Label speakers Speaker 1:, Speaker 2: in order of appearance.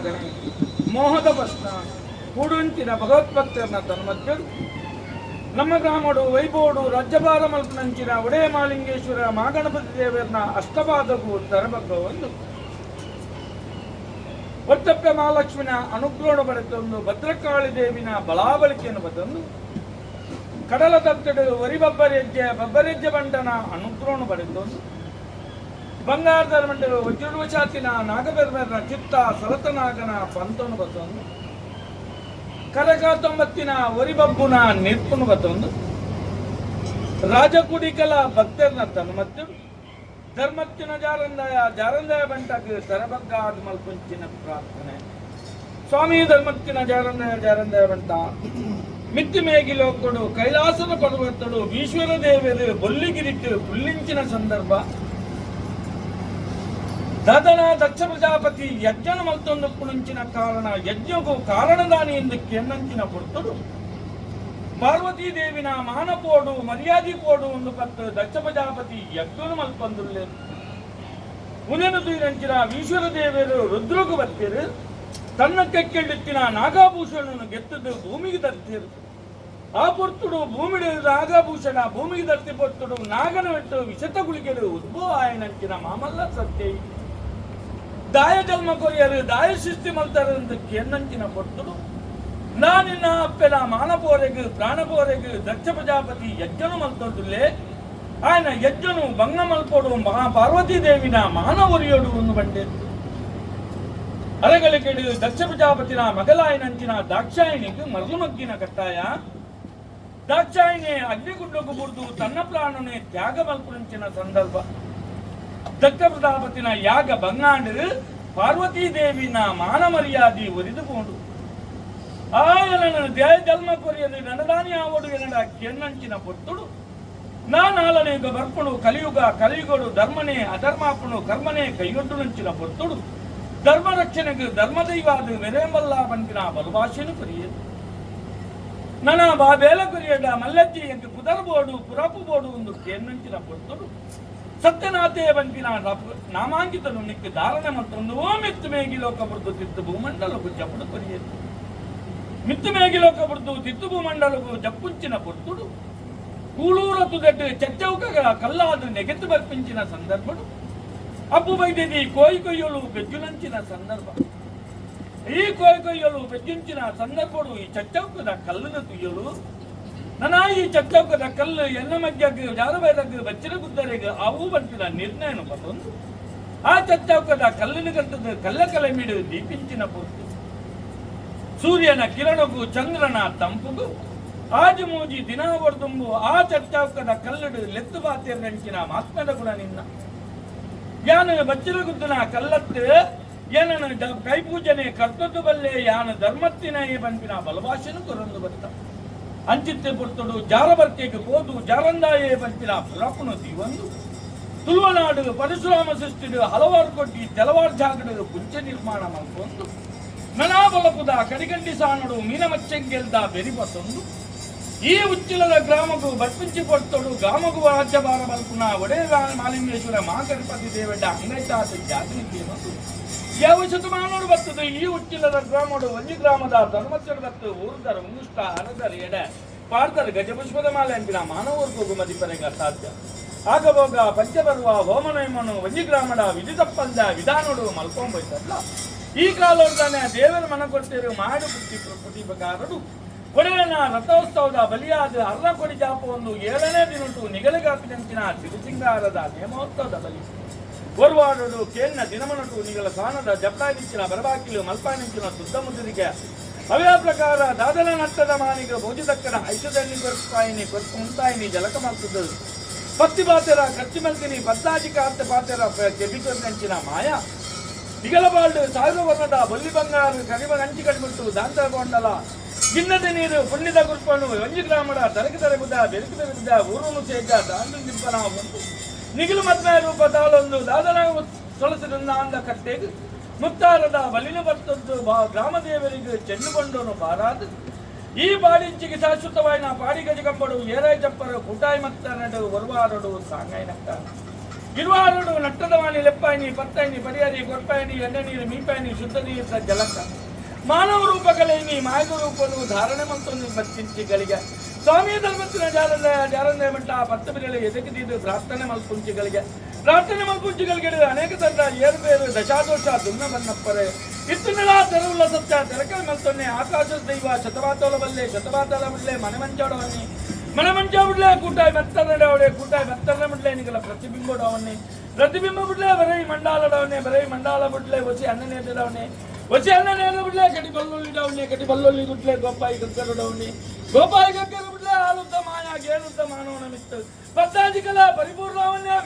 Speaker 1: ಮಗನೇ ಮೋಹದ ಪ್ರಶ್ನ ಕೂಡುಂಚಿನ ಭಗವತ್ಭಕ್ತರನ್ನ ತನ್ಮಧ್ಯರು ನಮ್ಮ ಗ್ರಾಮಡು ವೈಭವಡು ರಾಜ್ಯಭಾರ ಮಲ್ಪನಂಚಿನ ಒಡೆಯ ಮಾಲಿಂಗೇಶ್ವರ ಮಹಾಗಣಪತಿ ದೇವರನ್ನ ಅಷ್ಟಪಾದಕ್ಕೂ ತರಬಗ್ಗ ಒಂದು ಒತ್ತಪ್ಪ ಮಹಾಲಕ್ಷ್ಮಿನ ಅನುಗ್ರಹ ಪಡೆತೊಂದು ಭದ್ರಕಾಳಿ ದೇವಿನ ಬಲಾಬಲಿಕೆಯನ್ನು ಬದೊಂದು ಕಡಲ ತತ್ತಡು ವರಿ ಬಬ್ಬರೆಜ್ಜೆ ಬಂಟನ ಅನುಗ್ರಹ ಪಡೆದೊಂದು ಬಂಗಾರದ ಮಂಡಲ ವಜ್ರವಶಾತಿನ ನಾಗಬೆರ್ಮೆರ್ನ ಚಿತ್ತ ಸರತನಾಗನ ಪಂತನು ಬತ್ತೊಂದು ಕರಕಾತೊಂಬತ್ತಿನ ಒರಿಬಬ್ಬುನ ನಿರ್ಪುನು ಬತ್ತೊಂದು ರಾಜಕುಡಿಕಲ ಭಕ್ತರನ್ನ ತನ್ಮತ್ಯರು ಧರ್ಮತ್ತಿನ ಜಾರಂದಾಯ ಬಂಟಕ್ಕೆ ತರಬಗ್ಗಾದ ಮಲ್ಪಂಚಿನ ಪ್ರಾರ್ಥನೆ ಸ್ವಾಮಿ ಧರ್ಮತ್ತಿನ ಜಾರಂದಾಯ ಬಂಟ ಮಿತ್ತಿ ಮೇಗಿಲೋಕೊಡು ಕೈಲಾಸದ ಪರ್ವತಡು ಈಶ್ವರ ದೇವರು ಬೊಲ್ಲಿಗಿರಿಟ್ಟು ಪುಲ್ಲಿಂಚಿನ ಸಂದರ್ಭ ದದನ ದಕ್ಷ ಪ್ರಜಾಪತಿ ಯಜ್ಞನ ಮತ್ತೊಂದು ಪುಣಂಚಿನ ಕಾರಣ ಯಜ್ಞಗೂ ಕಾರಣದಾನಿ ಎಂದು ಕೆನ್ನಂಚಿನ ಕೊಡ್ತಡು ಪಾರ್ವತೀ ದೇವಿನ ಮಾನಪೋಡು ಮರ್ಯಾದಿ ಪೋಡು ಒಂದು ಪತ್ತು ದಕ್ಷ ಪ್ರಜಾಪತಿ ಯಜ್ಞನು ಮಲ್ಪಂದುಲ್ಲೆ ಉನೆನು ತುಯಿರಂಚಿನ ಈಶ್ವರ ದೇವರು ರುದ್ರಗೂ ಬರ್ತೀರು ತನ್ನ ಕೆಕ್ಕೆಳ್ಳಿತ್ತಿನ ನಾಗಾಭೂಷಣನು ಗೆತ್ತದು ಭೂಮಿಗೆ ತರ್ತೀರು ಆ ಪೊರ್ತುಡು ಭೂಮಿಡು ನಾಗಾಭೂಷಣ ಭೂಮಿಗೆ ತರ್ತಿ ಪೊರ್ತುಡು ನಾಗನ ಬಿಟ್ಟು ವಿಷತ ಗುಳಿಗೆಡು ಉದ್ಭವ ಆಯನಂಚಿನ ಮಾಮಲ್ಲ ಸತ್ಯ ದಾಯ ಜನ್ಮ ಕೊರಿಯರು ದಾಯ ಸೃಷ್ಟಿ ಮಲ್ತಾರೆ ಅಂತ ಕೆನ್ನಂಚಿನ ಪೊರ್ತುಡು ನಾನಿನ್ನ ಅಪ್ಪೆನ ಮಾನಪೋರೆಗು ಪ್ರಾಣಪೋರೆಗು ದಕ್ಷ ಪ್ರಜಾಪತಿ ಯಜ್ಞನು ಮಲ್ತೊಂದುಲ್ಲೆ ಆಯನ ಯಜ್ಞನು ಭಂಗ ಮಲ್ಪೋಡು ಮಹಾಪಾರ್ವತಿ ದೇವಿನ ಮಾನ ಒರಿಯೋಡು ಒಂದು ಬಂಡೆ ಅರಗಳಿಕೆಡು ದಕ್ಷ ಪ್ರಜಾಪತಿನ ಮಗಲಾಯನಂಚಿನ ದಾಕ್ಷಾಯಿಣಿಗೆ ಮರಳು ಮಗ್ಗಿನ ಕಟ್ಟಾಯ ದಾಕ್ಷಾಯಿಣಿ ಅಗ್ನಿಗುಂಡకు ಬುರ್ದು ತನ್ನ ಪ್ರಾಣನೆ ತ್ಯಾಗ ಮಲ್ಪುಂಚಿನ ಸಂದರ್ಭ ದಕ್ಷ ಪ್ರಜಾಪತಿನ ಯಾಗ ಭಂಗಾಂಡು ಪಾರ್ವತೀ ದೇವಿನ ಮಾನ ಮರ್ಯಾದಿ ಒರಿದುಕೊಂಡು ಆಯನನ್ನು ದೇಹ ಜನ್ಮ ಕೊರಿಯದು ನನದಾನಿ ಆವಡು ಎನ್ನಡ ಕೆನ್ನಂಚಿನ ಪೊತ್ತುಡು ನಾನಾಲನೆಗ ಬರ್ಪಣು ಕಲಿಯುಗಡು ಧರ್ಮನೇ ಅಧರ್ಮಾಪಣು ಕರ್ಮನೇ ಕೈಗೊಡ್ಡುನಂಚಿನ ಪೊತ್ತುಡು ಧರ್ಮ ರಕ್ಷಣೆಗೆ ಧರ್ಮದೈವಾದ ವೆರೆಂಬಲ್ಲ ಬಂದಿನ ಬಲಭಾಷೆನು ಕೊರಿಯದು ನನ್ನ ಬೇಲ ಕೊರಿಯಡ ಮಲ್ಲಜ್ಜಿ ಎಂದು ಕುದರ್ಬೋಡು ಪುರಪು ಬೋಡು ಒಂದು ಕೆನ್ನಂಚಿನ ಪೊತ್ತುಡು ಸತ್ಯನಾಥೇ ಬಂದಿನ ನಾಮಾಂಕಿತನು ನಿಕ್ಕೆ ಧಾರಣೆ ಮತ್ತೊಂದು ಮಿತ್ತು ಮೇಗಿ ಲೋಕ ಬುರ್ದು ತಿತ್ತು ಭೂಮಂಡಲಕ್ಕೂ ಜಪ್ಪುಡು ಕೊರಿಯದು ಮಿತ್ತು ಮೇಗಿ ಲೋಕ ಬುರ್ದು ತಿತ್ತು ಭೂಮಂಡಲಕ್ಕೂ ಜಪ್ಪುಂಚಿನ ಪೊರ್ತುಡು ಕೂಳೂರ ತುದಟ್ಟು ಚಚ್ಚೌಕಗಳ ಕಲ್ಲಾದು ನೆಗೆತು ಬರ್ಪಿಂಚಿನ ಸಂದರ್ಭಡು ಅಪ್ಪು ಬೈದೇದಿ ಕೊಯ್ಯಲು ಬೆಜ್ಜುಲಂಚಿನ ಸಂದರ್ಭ ಈ ಕೊಯ್ಯಲು ಬೆಜ್ಜುಂಚಿನ ಸಂದರ್ಭಡು ಈ ಚಚ್ಚೌಕದ ಕಲ್ಲನ್ನು ತುಯ್ಯಲು ನನ್ನ ಈ ಚಚ್ಚೌಕದ ಕಲ್ಲು ಎನ್ನ ಮಧ್ಯಕ್ಕೆ ಜಾಲಬೈದಾಗ ಬಚ್ಚಿನ ಗುದ್ದರೆಗೆ ಅವು ಬಂತಿನ ನಿರ್ಣಯನು ಬತ್ತೊಂದು ಆ ಚಚ್ಚೌಕದ ಕಲ್ಲಿನ ಗಂಟದ ಕಲ್ಲ ಮೀಡು ದೀಪಿಂಚಿನ ಪೊರ್ತು ಸೂರ್ಯನ ಕಿರಣಗೂ ಚಂದ್ರನ ತಂಪುಗೂ ಆಜು ಮೂಜಿ ದಿನ ಹೊರದುಂಬು ಆ ಚಚ್ಚೌಕದ ಕಲ್ಲಡು ಲೆತ್ತು ಬಾತಿಯಂಚಿನ ಮಾತ್ಮದ ಗುಣ ನಿನ್ನ ಯಾನ ಬಚ್ಚಿನ ಗುದ್ದನ ಕಲ್ಲತ್ತು ಏನನ್ನು ಕೈ ಪೂಜನೆ ಕರ್ತದ್ದು ಬಲ್ಲೆ ಯಾನ ಧರ್ಮತ್ತಿನ ಬಂಪಿನ ಬಲಭಾಷೆನು ಕೊರೊಂದು ಬತ್ತ ಅಂಚಿತ್ತೆ ಪೊರ್ತಡು ಜಾರಬರ್ಕೆಗೆ ಹೋದು ಜಾರಂದಾಯೇ ಬಂಪಿನ ಪುರಪುನು ದಿವಂದು ತುಳುವನಾಡು ಪರಶುರಾಮ ಸೃಷ್ಟಿಡು ಹಲವಾರು ಕೊಟ್ಟಿ ತೆಲವಾರು ಜಾಗಡು ಪುಂಚ ನಿರ್ಮಾಣ ಮಾಡ್ಕೊಂಡು ನನಾಬಲಪುದ ಕಡಿಗಂಡಿ ಸಾನಡು ಮೀನಮಚ್ಚಂಗೆಲ್ದ ಬೆರಿಪತ್ತೊಂದು ಈ ಉಚ್ಚಿಲದ ಗ್ರಾಮಗೂ ಬರ್ಪಿಂಚಿ ಕೊಟ್ಟಡು ಗ್ರಾಮಗೂ ರಾಜ್ಯಭಾರ ಮಲ್ಪುನ ಒಡೆ ಮಾಲಿಂಗೇಶ್ವರ ಮಹಾಗಣಪತಿ ದೇವಡ್ಡ ಅಂಗೈತಾದ ಜಾತಿ ಮತ್ತು ಯಾವ ಶತಮಾನೋಡು ಬರ್ತದೆ ಈ ಉಚ್ಚಿಲದ ಗ್ರಾಮಡು ಒಂಜಿ ಗ್ರಾಮದ ಧರ್ಮಸ್ಥಳ ಬತ್ತು ಊರ್ದರ ಮುಂಗುಷ್ಟ ಹರದರ ಎಡೆ ಪಾರ್ದರ ಗಜಪುಷ್ಪದ ಮಾಲೆ ಅಂಪಿನ ಮಾನವರ್ಗೂ ಮದಿಪರೆಗ ಸಾಧ್ಯ ಆಗಬೋಗ ಪಂಚಬರುವ ಹೋಮನಯಮನು ಒಂಜಿ ಗ್ರಾಮದ ವಿಧಿ ತಪ್ಪಲ್ದ ವಿಧಾನೋಡು ಮಲ್ಕೊಂಬೋಯ್ತಲ್ಲ ಈ ಕಾಲೋರ್ದಾನೆ ದೇವರ ಮನ ಕೊಟ್ಟಿರು ಮಾಡು ಪ್ರತಿಭಕಾರರು ಒಡೆಯನ ರಥೋತ್ಸವದ ಬಲಿಯಾದ ಅರ್ಧ ಕೊಡಿ ಜಾಪ ಒಂದು 7ನೇ ದಿನಟು ನಿಗಲಿಗಾಪಿನಂಚಿನ ಸಿರಿಸಿಂಗಾರದ ನೇಮೋತ್ಸವದ ಬಲಿ ಒರ್ವಾಡೋಡು ಕೇನ್ನ ದಿನಮನಟು ನಿಗಲ ಸಾನದ ಜಪ್ಪಾದಿಂಚಿನ ಬರಬಾಕಿಲು ಮಲ್ಪಾನಿಂಚಿನ ಸುತ್ತಮುತ್ತಲಿಗೆ ಅವೇ ಪ್ರಕಾರ ದಾದನ ನಟ್ಟದ ಮಾನಿಗ ಭೋಜದಕ್ಕನ ಐಷಧನಿ ಕೊರ್ಪಾಯಿನಿ ಕೊರ್ಪು ಮುಂತಾಯಿನಿ ಜಲಕ ಮಾಡ್ತಿದ್ದರು ಪತ್ತಿ ಪಾತೆರ ಕಚ್ಚಿ ಮಲ್ಕಿನಿ ಪದ್ದಾಜಿ ಕಾರ್ತೆ ಪಾತೆರ ಕೆಬಿಕೊಂಡಂಚಿನ ಮಾಯ ನಿಗಲಬಾಲ್ಡು ಸಾವಿರ ವರ್ಣದ ಬೊಲ್ಲಿ ಬಂಗಾರ ಕರಿಬ ಹಂಚಿ ಕಟ್ಬಿಟ್ಟು ದಾಂತಗೊಂಡಲ ಗಿನ್ನದ ನೀರು ಪುಣ್ಯದ ಗುರ್ಪಣು ಒಂಜಿ ಗ್ರಾಮದ ತರಕಿದರೆ ಬುದ್ಧ ಬೆರುಕಿದ ವಿರುದ್ಧ ಊರು ಸೇಜ ದಾಂಡು ನಿಂಪನ ಒಂದು ನಿಗಿಲು ಮದ್ಮೆ ರೂಪ ತಾಳೊಂದು ದಾದನ ಸೊಲಸಿದ ಅಂದ ಕಟ್ಟೆಗೆ ಮುತ್ತಾರದ ಬಲಿನ ಬರ್ತದ್ದು ಗ್ರಾಮದೇವರಿಗೆ ಚೆನ್ನುಕೊಂಡನು ಬಾರಾದು ಈ ಬಾಡಿಂಚಿಗೆ ಶಾಶ್ವತವಾಯಿನ ಪಾಡಿ ಗಜಗಂಬಡು ಏರಾಯ್ ಚಪ್ಪರು ಕುಟಾಯಿ ಮತ್ತ ನಡು ಒರ್ವಾರಡು ಸಾಂಗಾಯಿನಕ್ಕ ಇರುವಾರುಡು ನಟ್ಟದವಾಣಿ ಲೆಪ್ಪಾಯಿನಿ ಪತ್ತಾಯಿನಿ ಪರಿಹರಿ ಕೊಟ್ಪಾಯಿನಿ ಎಣ್ಣೆ ನೀರು ಮೀಪಾಯಿನಿ ಶುದ್ಧ ನೀರ ಜಲಕ ಮಾನವ ರೂಪಕಲೇನಿ ಮಾಯದ ರೂಪನು ಧಾರಣೆ ಮಂತು ಬತ್ತಿಂಚಿಗಳಿಗೆ ಸ್ವಾಮಿ ಧರ್ಮತ್ತಿನ ಜಾರಂದೆ ಮಟ್ಟ ಪತ್ತು ಬಿರಳೆ ಎದಗಿದ್ದು ಪ್ರಾರ್ಥನೆ ಮಲ್ಪುಂಚಿಗಳಿಗೆ ಅನೇಕ ತಂಡ ಏರುಬೇರು ದಶಾದೋಷ ದುನ್ನ ಬನ್ನಪ್ಪರೆ ಇತ್ತಿನ ತೆರವುಲ್ಲ ಸತ್ಯ ತೆರಕಲ್ ಮಲ್ತೊನ್ನೆ ಆಕಾಶದ ದೈವ ಶತಮಾತೋಲ ಬಲ್ಲೆ ಶತಮಾತೋಲ ಬಿಡ್ಲೆ ಮನೆ ಮಂಚ ಬಿಡ್ಲೆ ಕೂಟಾಯಿ ಮೆತ್ತರನೆ ಬಿಡ್ಲೆ ನಿಗಲ ಪ್ರತಿಬಿಂಬ ಬಿಡ್ಲೆ ಬರೈ ಮಂಡಾಲ ಬಿಡ್ಲೆ ಒಸಿ ಅನ್ನ ಬಿಡ್ಲೆ ಕಟಿ ಬಲ್ಲೊಳ್ಳಿ ಗುಡ್ಲೆ ಗೋಪಾಯಿ ಗಗ್ಗರ ಬಿಡ್ಲೆ ಹಾಲುದ್ದ ಮಾಯ ಗೇಳುದ್ದ ಮಾನವನ ಮಿತ್ತು ಪದ್ದಾಜಿಕಲ ಪರಿಪೂರ್ಣವನ್ನೇ